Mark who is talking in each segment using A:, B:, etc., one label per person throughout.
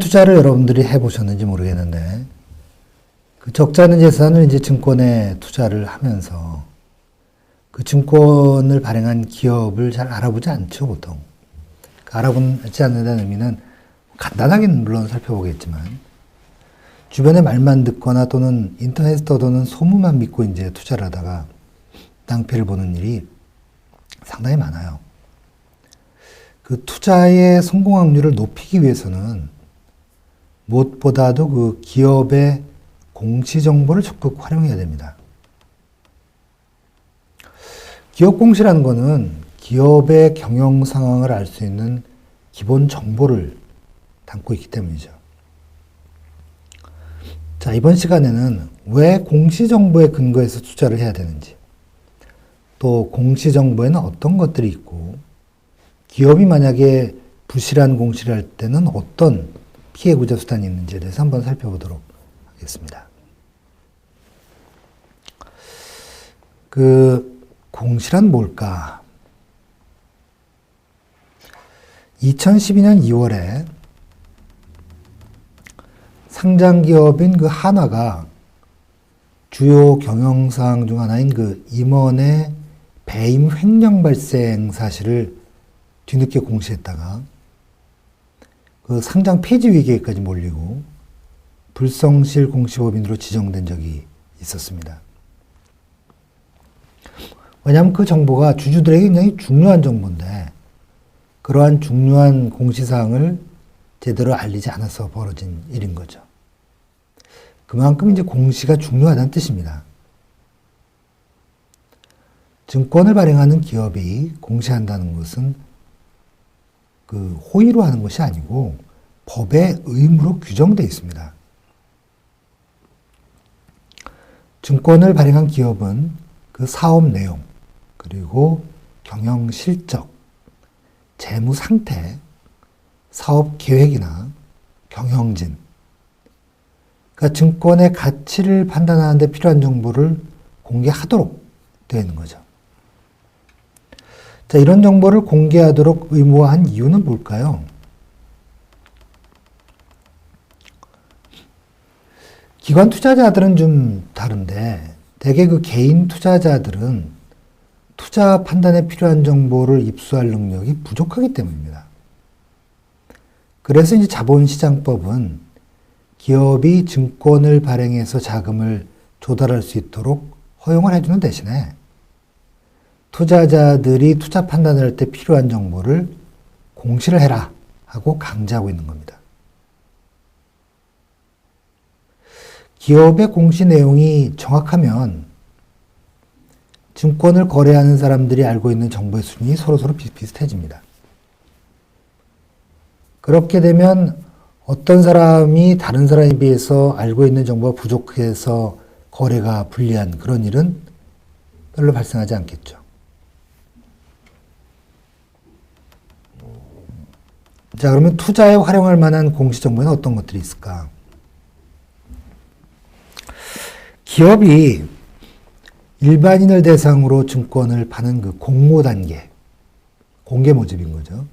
A: 투자를 여러분들이 해보셨는지 모르겠는데, 그 적지 않은 재산을 이제 증권에 투자를 하면서 그 증권을 발행한 기업을 잘 알아보지 않죠, 보통. 알아보지 않는다는 의미는 간단하게는 물론 살펴보겠지만, 주변의 말만 듣거나 또는 인터넷에 떠도는 소문만 믿고 이제 투자를 하다가 낭패를 보는 일이 상당히 많아요. 그 투자의 성공 확률을 높이기 위해서는 무엇보다도 그 기업의 공시 정보를 적극 활용해야 됩니다. 기업 공시라는 것은 기업의 경영 상황을 알 수 있는 기본 정보를 담고 있기 때문이죠. 자, 이번 시간에는 왜 공시 정보에 근거해서 투자를 해야 되는지, 또 공시 정보에는 어떤 것들이 있고, 기업이 만약에 부실한 공시를 할 때는 어떤 피해 구제 수단이 있는지에 대해서 한번 살펴보도록 하겠습니다. 그 공시란 뭘까? 2012년 2월에 상장기업인 그 한화가 주요 경영사항 중 하나인 그 임원의 배임 횡령 발생 사실을 뒤늦게 공시했다가 그 상장 폐지 위기에까지 몰리고 불성실 공시법인으로 지정된 적이 있었습니다. 왜냐하면 그 정보가 주주들에게 굉장히 중요한 정보인데 그러한 중요한 공시사항을 제대로 알리지 않아서 벌어진 일인 거죠. 그만큼 이제 공시가 중요하다는 뜻입니다. 증권을 발행하는 기업이 공시한다는 것은 그 호의로 하는 것이 아니고 법의 의무로 규정되어 있습니다. 증권을 발행한 기업은 그 사업 내용, 그리고 경영 실적, 재무 상태, 사업 계획이나 경영진, 그러니까 증권의 가치를 판단하는 데 필요한 정보를 공개하도록 되어 있는 거죠. 자, 이런 정보를 공개하도록 의무화한 이유는 뭘까요? 기관 투자자들은 좀 다른데 대개 그 개인 투자자들은 투자 판단에 필요한 정보를 입수할 능력이 부족하기 때문입니다. 그래서 이제 자본시장법은 기업이 증권을 발행해서 자금을 조달할 수 있도록 허용을 해주는 대신에 투자자들이 투자 판단을 할 때 필요한 정보를 공시를 해라 하고 강제하고 있는 겁니다. 기업의 공시 내용이 정확하면 증권을 거래하는 사람들이 알고 있는 정보의 수준이 서로서로 비슷비슷해집니다. 그렇게 되면 어떤 사람이 다른 사람에 비해서 알고 있는 정보가 부족해서 거래가 불리한 그런 일은 별로 발생하지 않겠죠. 자, 그러면 투자에 활용할 만한 공시 정보에는 어떤 것들이 있을까? 기업이 일반인을 대상으로 증권을 파는 그 공모 단계, 공개 모집인 거죠.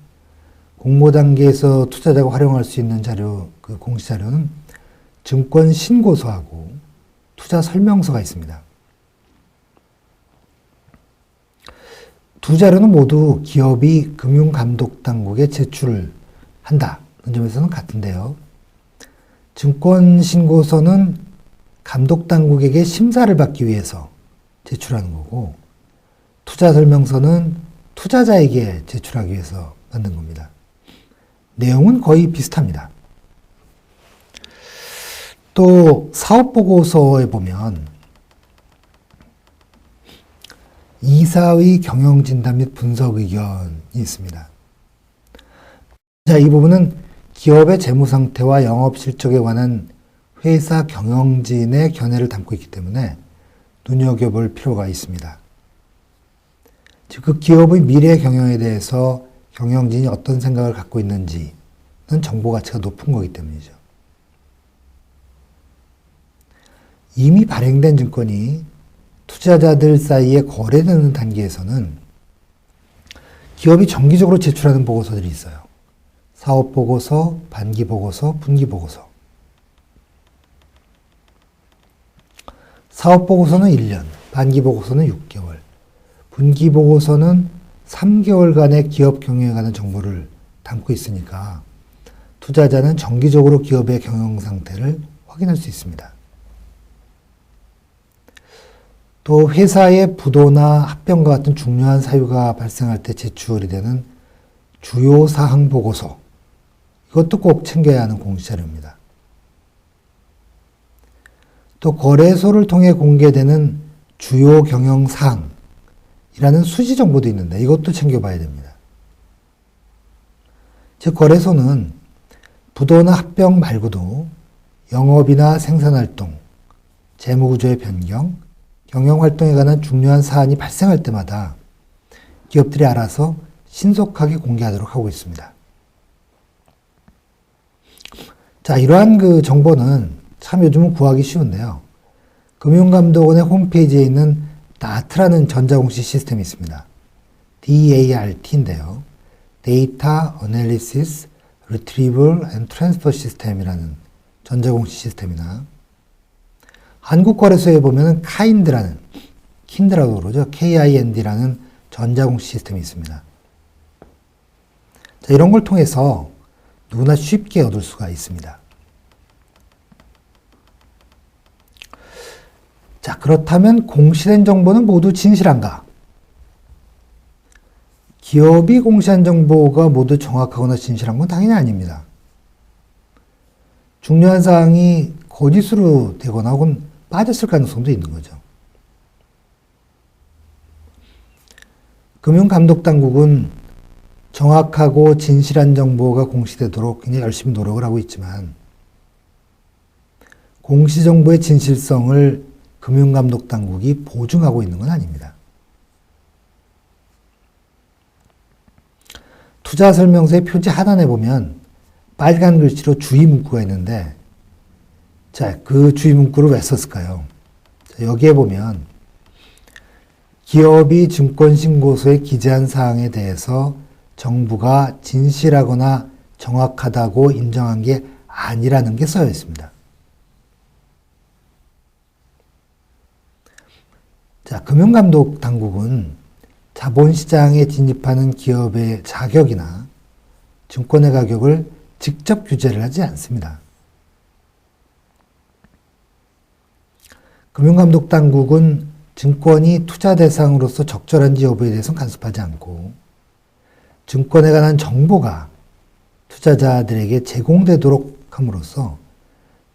A: 공모 단계에서 투자자가 활용할 수 있는 자료, 그 공시 자료는 증권 신고서하고 투자 설명서가 있습니다. 두 자료는 모두 기업이 금융감독당국에 제출을 한다는 점에서는 같은데요. 증권 신고서는 감독당국에게 심사를 받기 위해서 제출하는 거고, 투자 설명서는 투자자에게 제출하기 위해서 만든 겁니다. 내용은 거의 비슷합니다. 또 사업보고서에 보면 이사의 경영진단 및 분석 의견이 있습니다. 자, 이 부분은 기업의 재무 상태와 영업 실적에 관한 회사 경영진의 견해를 담고 있기 때문에 눈여겨볼 필요가 있습니다. 즉, 그 기업의 미래 경영에 대해서 경영진이 어떤 생각을 갖고 있는지는 정보 가치가 높은 거기 때문이죠. 이미 발행된 증권이 투자자들 사이에 거래되는 단계에서는 기업이 정기적으로 제출하는 보고서들이 있어요. 사업보고서, 반기보고서, 분기보고서. 사업보고서는 1년, 반기보고서는 6개월, 분기보고서는 3개월간의 기업 경영에 관한 정보를 담고 있으니까 투자자는 정기적으로 기업의 경영 상태를 확인할 수 있습니다. 또 회사의 부도나 합병과 같은 중요한 사유가 발생할 때 제출이 되는 주요 사항 보고서, 이것도 꼭 챙겨야 하는 공시자료입니다. 또 거래소를 통해 공개되는 주요 경영 사항이라는 수지 정보도 있는데 이것도 챙겨봐야 됩니다. 즉 거래소는 부도나 합병 말고도 영업이나 생산활동, 재무구조의 변경, 경영활동에 관한 중요한 사안이 발생할 때마다 기업들이 알아서 신속하게 공개하도록 하고 있습니다. 자, 이러한 그 정보는 참 요즘은 구하기 쉬운데요. 금융감독원의 홈페이지에 있는 DART라는 전자공시 시스템이 있습니다. DART인데요. Data Analysis, Retrieval and Transfer System이라는 전자공시 시스템이나 한국거래소에 보면 KIND라고 그러죠. KIND라는 전자공시 시스템이 있습니다. 자, 이런 걸 통해서 누구나 쉽게 얻을 수가 있습니다. 자, 그렇다면 공시된 정보는 모두 진실한가? 기업이 공시한 정보가 모두 정확하거나 진실한 건 당연히 아닙니다. 중요한 사항이 거짓으로 되거나 혹은 빠졌을 가능성도 있는 거죠. 금융감독당국은 정확하고 진실한 정보가 공시되도록 굉장히 열심히 노력을 하고 있지만 공시정보의 진실성을 금융감독당국이 보증하고 있는 건 아닙니다. 투자설명서의 표지 하단에 보면 빨간 글씨로 주의 문구가 있는데 자, 그 주의 문구를 왜 썼을까요? 자, 여기에 보면 기업이 증권신고서에 기재한 사항에 대해서 정부가 진실하거나 정확하다고 인정한 게 아니라는 게 써여 있습니다. 자, 금융감독 당국은 자본시장에 진입하는 기업의 자격이나 증권의 가격을 직접 규제를 하지 않습니다. 금융감독 당국은 증권이 투자 대상으로서 적절한지 여부에 대해서는 간섭하지 않고 증권에 관한 정보가 투자자들에게 제공되도록 함으로써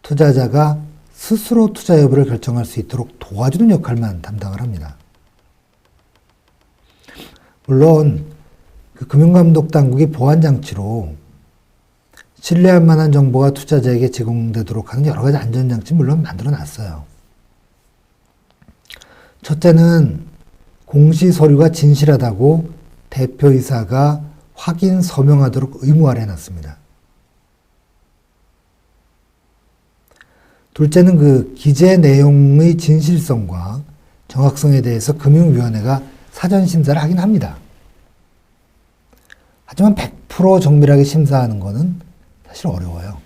A: 투자자가 스스로 투자 여부를 결정할 수 있도록 도와주는 역할만 담당을 합니다. 물론 그 금융감독 당국의 보안장치로 신뢰할 만한 정보가 투자자에게 제공되도록 하는 여러 가지 안전장치 물론 만들어 놨어요. 첫째는 공시 서류가 진실하다고 대표이사가 확인 서명하도록 의무화를 해놨습니다. 둘째는 그 기재 내용의 진실성과 정확성에 대해서 금융위원회가 사전심사를 하긴 합니다. 하지만 100% 정밀하게 심사하는 것은 사실 어려워요.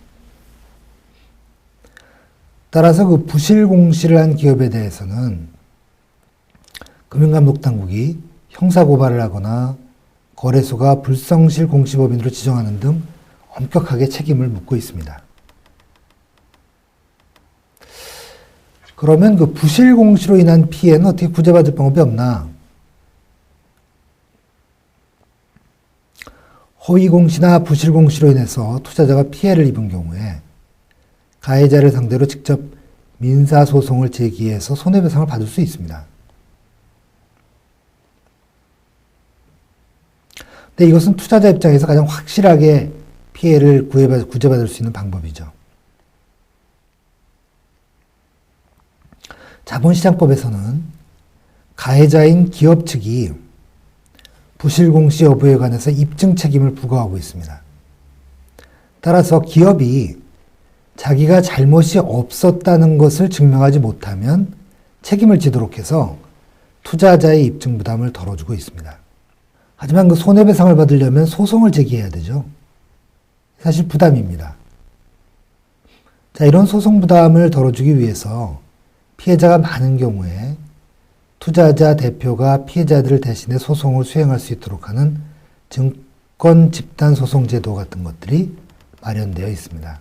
A: 따라서 그 부실 공시를 한 기업에 대해서는 금융감독당국이 형사고발을 하거나 거래소가 불성실 공시법인으로 지정하는 등 엄격하게 책임을 묻고 있습니다. 그러면 그 부실 공시로 인한 피해는 어떻게 구제받을 방법이 없나? 허위 공시나 부실 공시로 인해서 투자자가 피해를 입은 경우에 가해자를 상대로 직접 민사소송을 제기해서 손해배상을 받을 수 있습니다. 근데 이것은 투자자 입장에서 가장 확실하게 피해를 구제받을 수 있는 방법이죠. 자본시장법에서는 가해자인 기업 측이 부실공시 여부에 관해서 입증 책임을 부과하고 있습니다. 따라서 기업이 자기가 잘못이 없었다는 것을 증명하지 못하면 책임을 지도록 해서 투자자의 입증 부담을 덜어주고 있습니다. 하지만 그 손해배상을 받으려면 소송을 제기해야 되죠. 사실 부담입니다. 자, 이런 소송 부담을 덜어주기 위해서 피해자가 많은 경우에 투자자 대표가 피해자들을 대신해 소송을 수행할 수 있도록 하는 증권 집단 소송 제도 같은 것들이 마련되어 있습니다.